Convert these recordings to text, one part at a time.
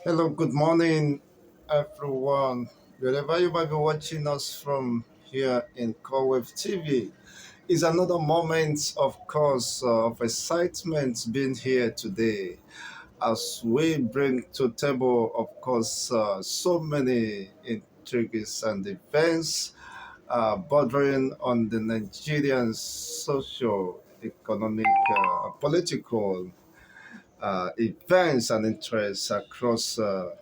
Hello, good morning, everyone. Wherever you might be watching us from here in Corwave TV, is another moment, of course, of excitement being here today as we bring to table, of course, so many intrigues and events bordering on the Nigerian social, economic, political events and interests across the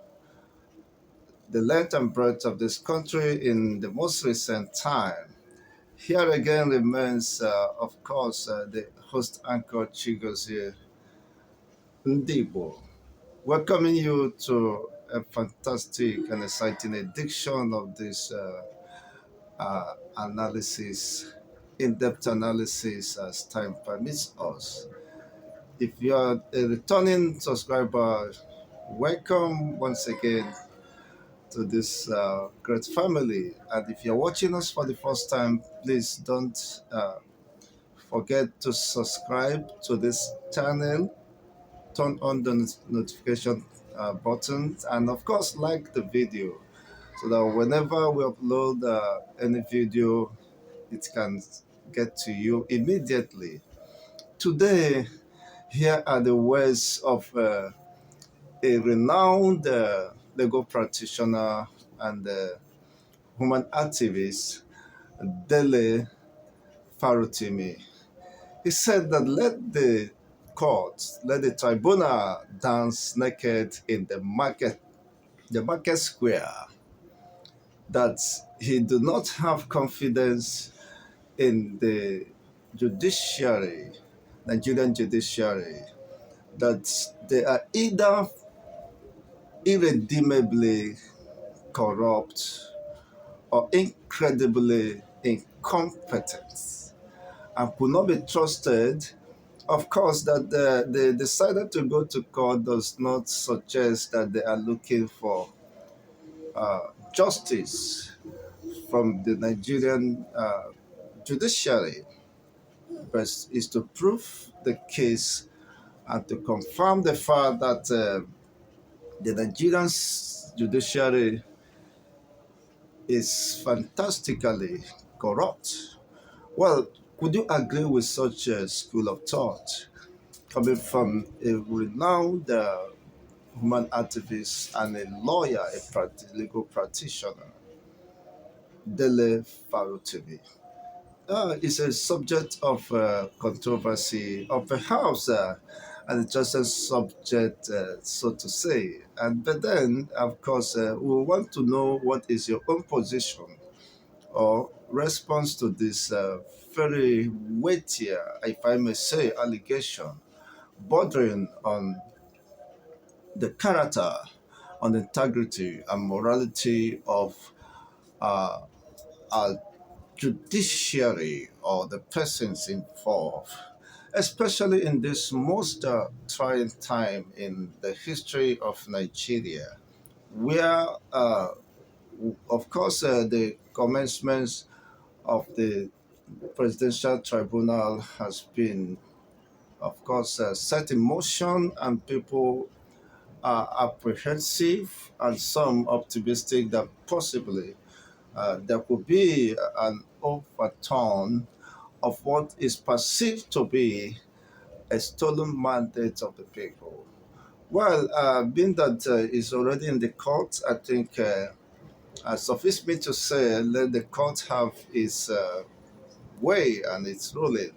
length and breadth of this country in the most recent time. Here again remains, of course, the host anchor Chigozie Ndibo, welcoming you to a fantastic and exciting edition of this analysis, in-depth analysis as time permits us. If you are a returning subscriber, welcome once again to this great family. And if you're watching us for the first time, please don't forget to subscribe to this channel, turn on the notification button, and of course, like the video so that whenever we upload any video, it can get to you immediately. Today, here are the words of a renowned legal practitioner and human activist, Dele Farotimi. He said that let the tribunal dance naked in the market square, that he do not have confidence in the judiciary, Nigerian judiciary, that they are either irredeemably corrupt or incredibly incompetent and could not be trusted. Of course, that they decided to go to court does not suggest that they are looking for justice from the Nigerian judiciary, but is to prove the case and to confirm the fact that the Nigerian judiciary is fantastically corrupt. Well, could you agree with such a school of thought coming from a renowned human activist and a lawyer, legal practitioner, Dele Farotimi? It's a subject of controversy, or perhaps an interesting subject, so to say. And but then, of course, we want to know what is your own position or response to this very weighty, if I may say, allegation bordering on the character, on the integrity and morality of uh, our judiciary or the persons involved, especially in this most trying time in the history of Nigeria, where, of course, the commencement of the presidential tribunal has been, of course, set in motion, and people are apprehensive and some optimistic that possibly there could be an overturn of what is perceived to be a stolen mandate of the people. Well, being that it's already in the court, I think suffice me to say, let the court have its way and its ruling.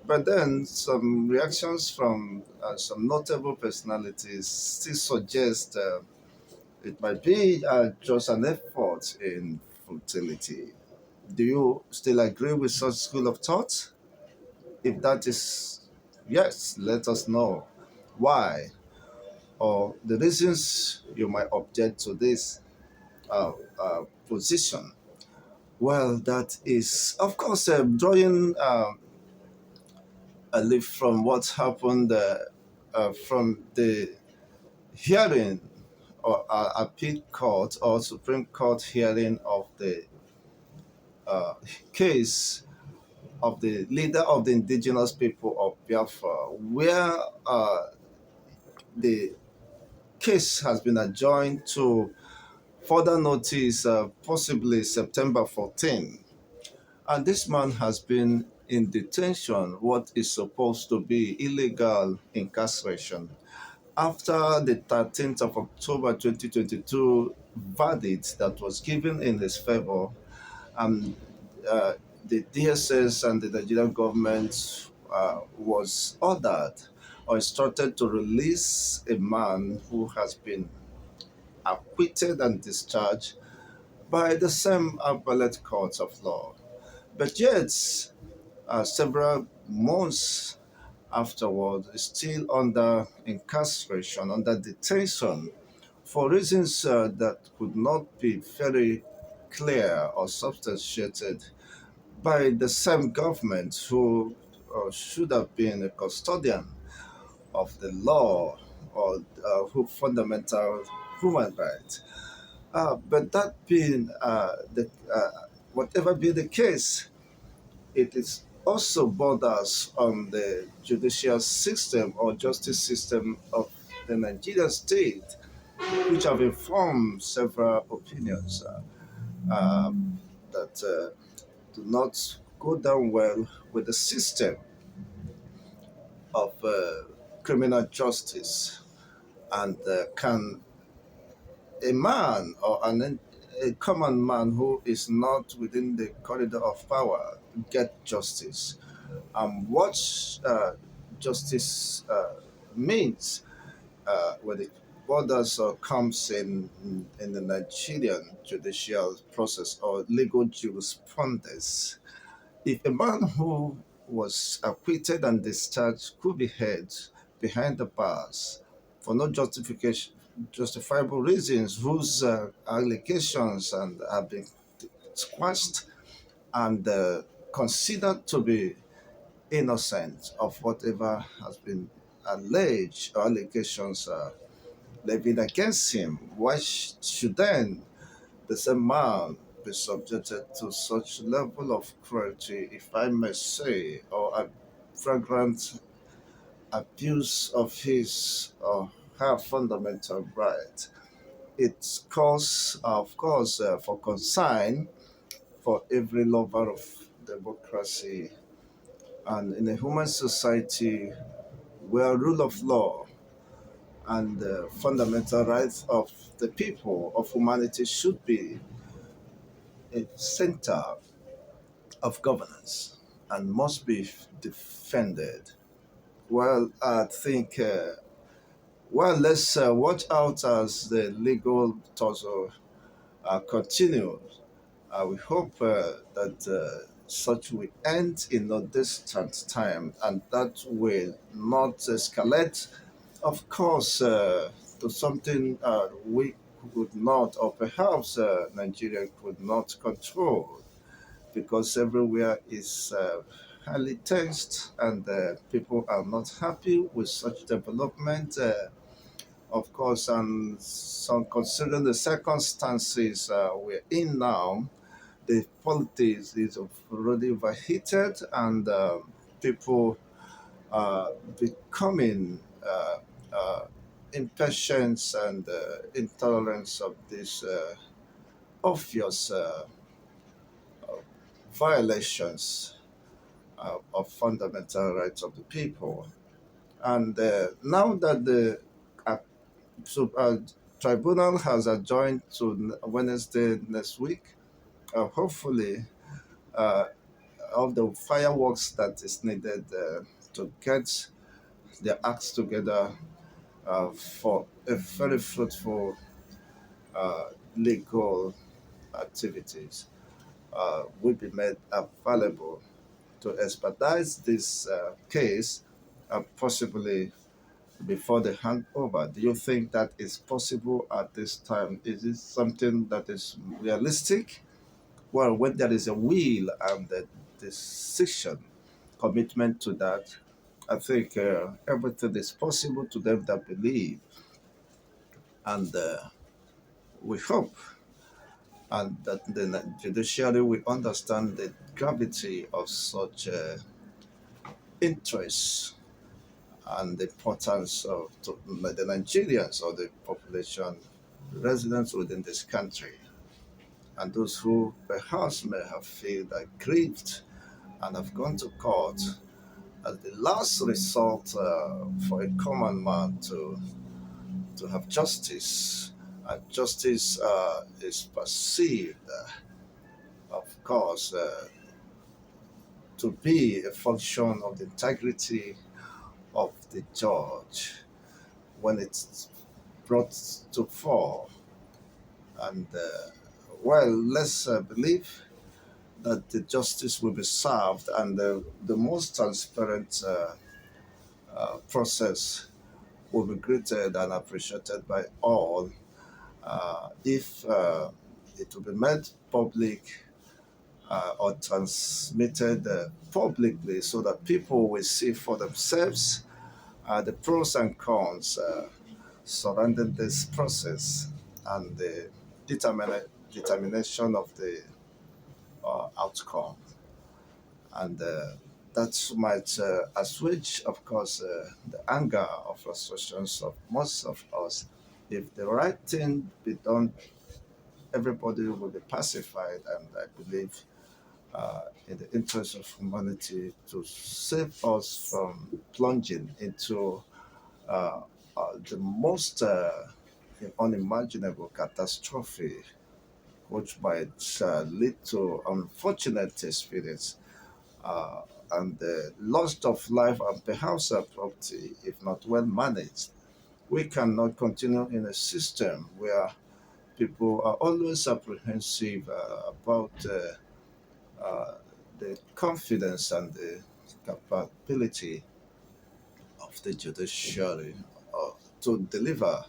But then some reactions from some notable personalities still suggest it might be just an effort in futility. Do you still agree with such school of thought? If that is yes, let us know why or the reasons you might object to this position. Well, that is, of course, drawing a leaf from what happened from the hearing or appeal court or Supreme Court hearing of the case of the leader of the indigenous people of Biafra, where the case has been adjourned to further notice, possibly September 14. And this man has been in detention, what is supposed to be illegal incarceration, after the 13th of October 2022 verdict that was given in his favor. And uh, the DSS and the Nigerian government was ordered or instructed to release a man who has been acquitted and discharged by the same appellate courts of law. But yet, several months afterward, is still under incarceration, under detention, for reasons that could not be very clear or substantiated by the same government who should have been a custodian of the law or who fundamental human rights. But that being whatever be the case, it is also borders on the judicial system or justice system of the Nigerian state, which have informed several opinions that do not go down well with the system of criminal justice. And can a man or a common man who is not within the corridor of power get justice? What justice means when it borders or comes in the Nigerian judicial process or legal jurisprudence. If a man who was acquitted and discharged could be held behind the bars for no justifiable reasons, whose allegations and have been squashed and considered to be innocent of whatever has been alleged or allegations levied against him, why should then the same man be subjected to such level of cruelty, if I may say, or a flagrant abuse of his or her fundamental right? It's cause, of course, for concern for every lover of democracy and in a human society where rule of law and the fundamental rights of the people of humanity should be a center of governance and must be defended. Well, I think, well, let's watch out as the legal tussle continues. We hope that such will end in no distant time and that will not escalate, of course, to something we could not, or perhaps Nigeria could not control, because everywhere is highly tensed and people are not happy with such development. Of course, and some considering the circumstances we're in now, the politics is already overheated and people are becoming impatience and intolerance of these obvious violations of fundamental rights of the people. And now that the uh, so, tribunal has adjourned to Wednesday next week, hopefully uh, all the fireworks that is needed to get their acts together for a very fruitful legal activities will be made available to expedite this case, possibly before the handover. Do you think that is possible at this time? Is it something that is realistic? Well, when there is a will and a decision, commitment to that, I think everything is possible to them that believe. And we hope and that the judiciary will understand the gravity of such interests and the importance of to the Nigerians or the population residents within this country, and those who perhaps may have felt aggrieved and have gone to court as the last resort for a common man to have justice. And justice is perceived, of course, to be a function of the integrity of the judge when it's brought to fore. And let's believe that the justice will be served and the most transparent process will be greeted and appreciated by all if it will be made public or transmitted publicly so that people will see for themselves the pros and cons surrounding this process and the determination of the outcome. And that might assuage, of course, the anger or frustrations of most of us. If the right thing be done, everybody will be pacified, and I believe in the interest of humanity to save us from plunging into the most unimaginable catastrophe, which might lead to unfortunate experience uh, and the loss of life and perhaps property if not well managed. We cannot continue in a system where people are always apprehensive about uh, the confidence and the capability of the judiciary to deliver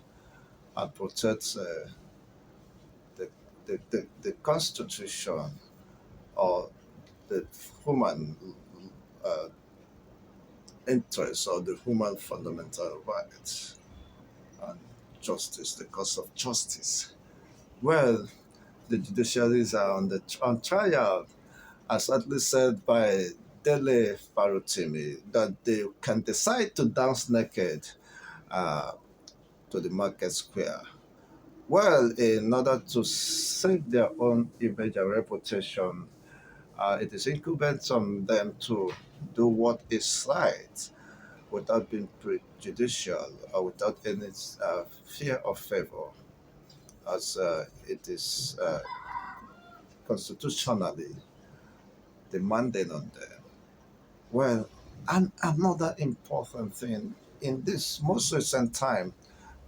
and protect the constitution or the human uh, interests or the human fundamental rights and justice, the cause of justice. Well, the judiciaries are on trial, as at least said by Dele Farotimi, that they can decide to dance naked uh, to the market square. Well, in order to save their own image and reputation, it is incumbent on them to do what is right without being prejudicial or without any fear of favor, as it is constitutionally demanded on them. Well, and another important thing in this most recent time,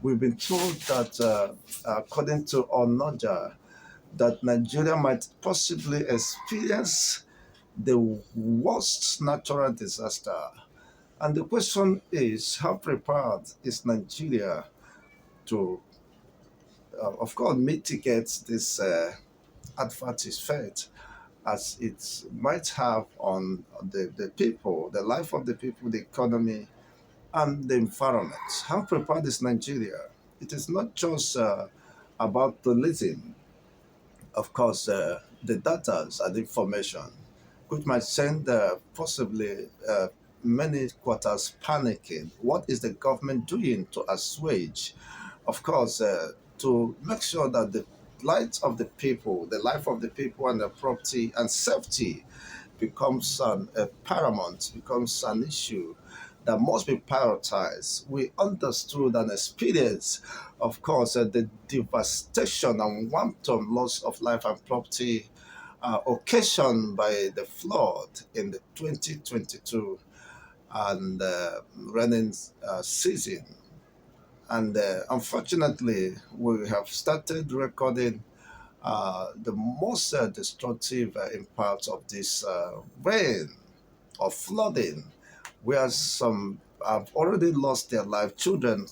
we've been told that, according to Onoja, that Nigeria might possibly experience the worst natural disaster. And the question is, how prepared is Nigeria to, of course, mitigate this adverse effect as it might have on the people, the life of the people, the economy, and the environment? How prepared is Nigeria? It is not just about policing, of course, the data and information, which might send possibly many quarters panicking. What is the government doing to assuage, of course, to make sure that the lives of the people, the life of the people and their property and safety becomes a paramount, becomes an issue that must be prioritized. We understood and experienced, of course, the devastation and wanton loss of life and property occasioned by the flood in the 2022 and running season. And unfortunately, we have started recording the most destructive impact of this rain or flooding, where some have already lost their life, children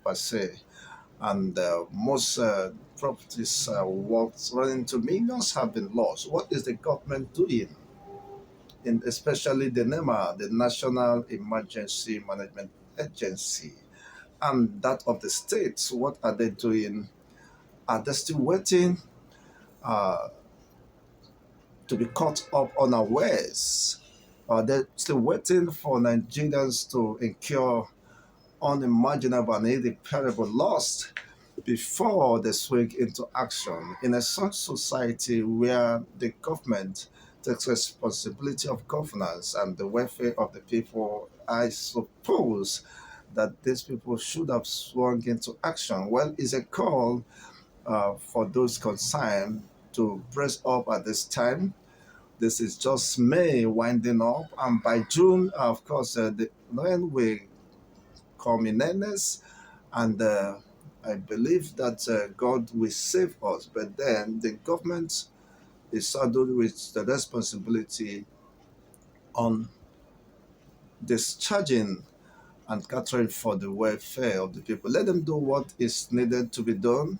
per se, and most properties worth running to millions have been lost. What is the government doing? In especially the NEMA, the National Emergency Management Agency, and that of the states. What are they doing? Are they still waiting uh, to be caught up unawares? Are they still waiting for Nigerians to incur unimaginable and irreparable loss before they swing into action. In a such society where the government takes responsibility of governance and the welfare of the people, I suppose that these people should have swung into action. Well, it's a call for those concerned to press up at this time. This is just May winding up, and by June, of course, the rain will come in earnest, and I believe that God will save us. But then the government is saddled with the responsibility on discharging and catering for the welfare of the people. Let them do what is needed to be done,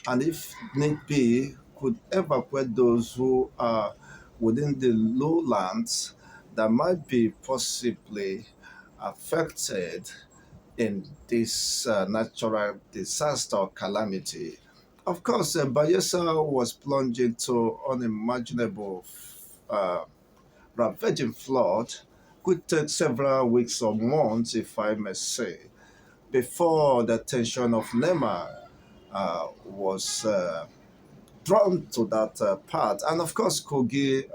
and if need be, could evacuate those who are within the lowlands that might be possibly affected in this natural disaster or calamity. Of course, Bayelsa was plunged into unimaginable uh, ravaging flood, could take several weeks or months, if I may say, before the attention of NEMA was drawn to that part. And of course, Kogi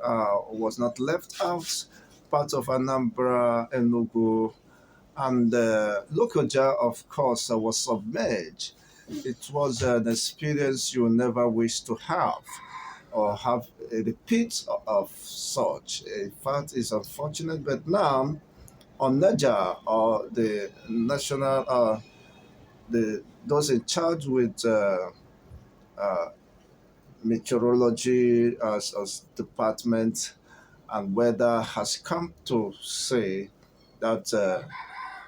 was not left out, part of Anambra, Enugu, and Lokoja, of course, was submerged. It was an experience you never wish to have or have a repeat of such. In fact, it's unfortunate, but now on Niger or the national, the those in charge with uh, meteorology as department and weather has come to say that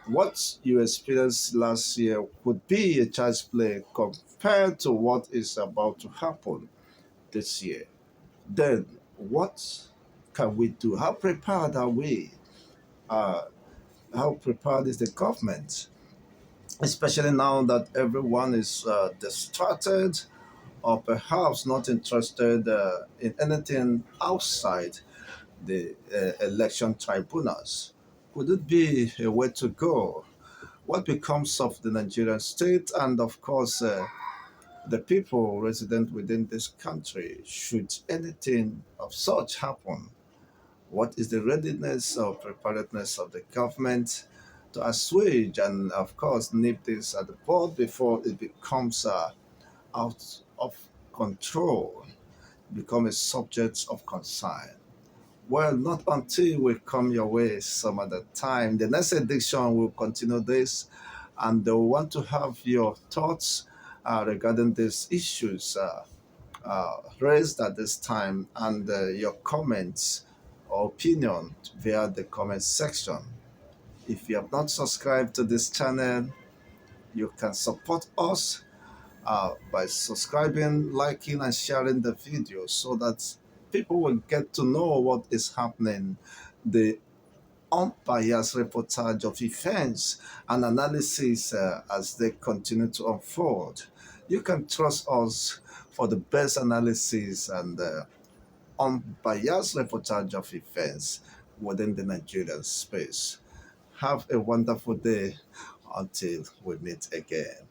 what you experienced last year could be a child's play compared to what is about to happen this year. Then what can we do? How prepared are we? Uh, how prepared is the government? Especially now that everyone is distracted or perhaps not interested in anything outside the election tribunals. Could it be a way to go? What becomes of the Nigerian state and, of course, the people resident within this country should anything of such happen? What is the readiness or preparedness of the government to assuage and, of course, nip this at the bud before it becomes out of control, become a subject of concern? Well, not until we come your way some other time. The next edition will continue this, and they want to have your thoughts regarding these issues raised at this time and your comments or opinion via the comment section. If you have not subscribed to this channel, you can support us by subscribing, liking, and sharing the video so that people will get to know what is happening, the unbiased reportage of events and analysis as they continue to unfold. You can trust us for the best analysis and unbiased reportage of events within the Nigerian space. Have a wonderful day until we meet again.